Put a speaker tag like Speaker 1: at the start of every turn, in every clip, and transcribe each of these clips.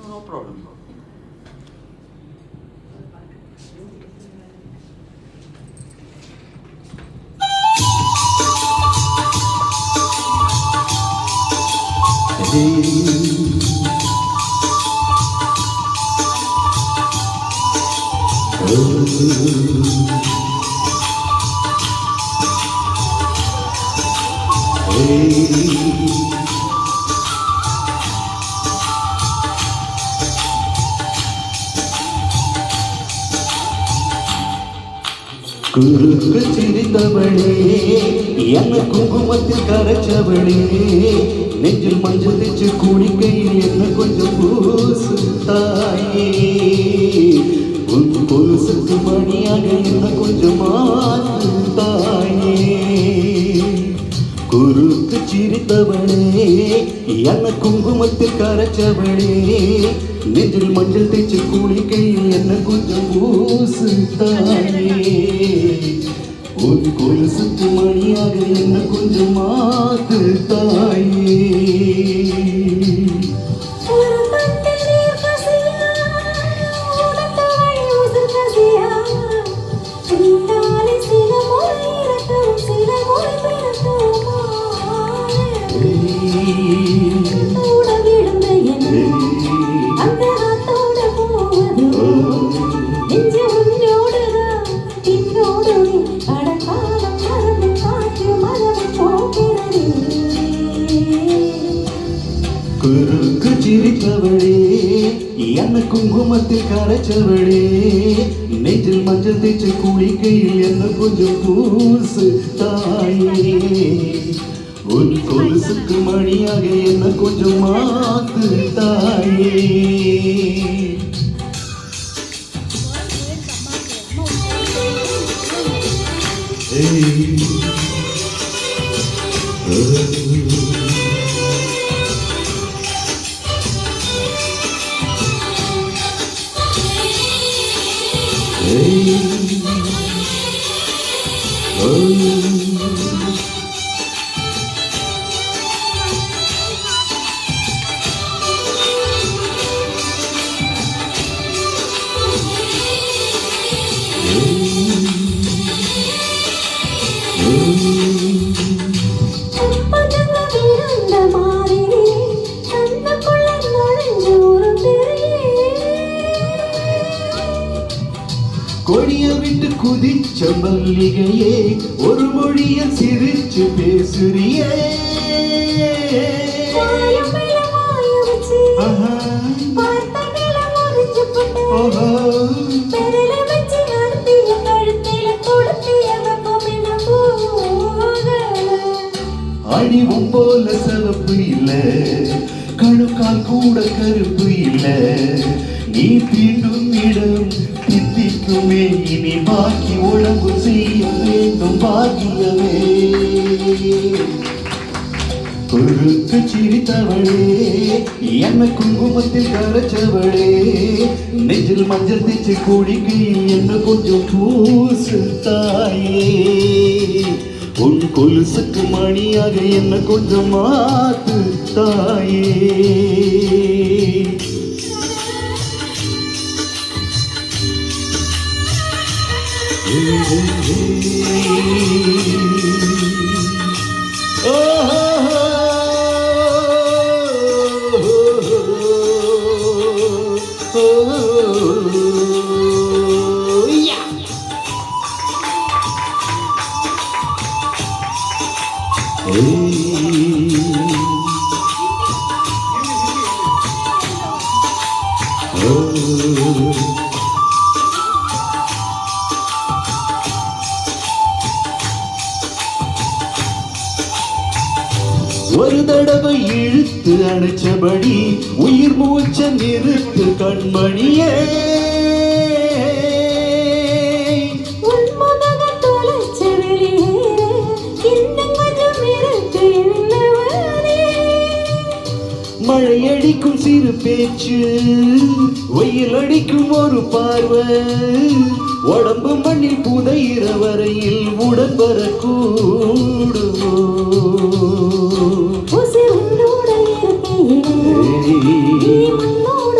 Speaker 1: No problem. குறுக்கு சிரித்தவளே என்ன குங்குமத்தில் கரைச்சவளே நெஞ்சில் மஞ்சள் தேச்சு குடிக்கையில் என்ன கொஞ்சம் பூசு தாயே உன் கொலுசுக்கு மணியாக என்ன கொஞ்சம் மாற்று தாயே குறுக்கு சிரித்தவளே என்ன குங்குமத்தில் கரைச்சவளே நெஞ்சில் மஞ்சள் தேச்சு குளிக்கையில் என்ன கொஞ்சம் பூசு தாயே உன் கொலுசுக்கு மணியாக என்ன கொஞ்சம் மாத்து தாயே குறுக்கு சிரித்தவளே என்ன குங்குமத்தில் கரைச்சவளே நெஞ்சில் மஞ்சள் தேய்ச்சி குளிக்கையில் என்ன கொஞ்சம் பூசு தாயே உன் கொலுசுக்கு மணியாக என்ன கொஞ்சம் மாத்து தாயே கொடிய விட்டு குதிச்ச மல்லிகையே ஒரு மொழிய சிரிச்சு பேசுறியே அடிவும் போல சிவப்பு இல்ல கணுக்கால் கூட கருப்பு இல்ல நீ தீண்டும் இடம் தித்திக்குமே இனி பாக்கி உடம்பு செய்ய வேண்டும் பாக்கியமே குறுக்கு சிரித்தவளே என்ன குங்குமத்தில் கரைச்சவளே நெஞ்சில் மஞ்சள் தேய்ச்சி குடிக்கையில் என்ன கொஞ்சம் பூசு தாயே உன் கொலுசுக்கு மணியாக என்ன கொஞ்சம் மாத்து தாயே ஒரு தடவை இழுத்து அணைச்சபடி உயிர் மூச்ச நிறுத்து கண்மணியே மழையடிக்கும் சிறு பேச்சு வெயில் அடிக்கும் ஒரு பார்வை உடம்பு மண்ணில் புதையிற வரையில் உடன் வரக்கூடுமோ
Speaker 2: உசிரோட இருக்கையிலே நீ மண்ணோட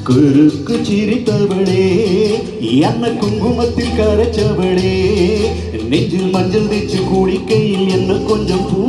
Speaker 1: குறுக்கு சிரித்தவளே என்ன குங்குமத்தில் கரைச்சவளே நெஞ்சில் மஞ்சள் தேச்சு குடிக்கையில் என்ன கொஞ்சம் பூ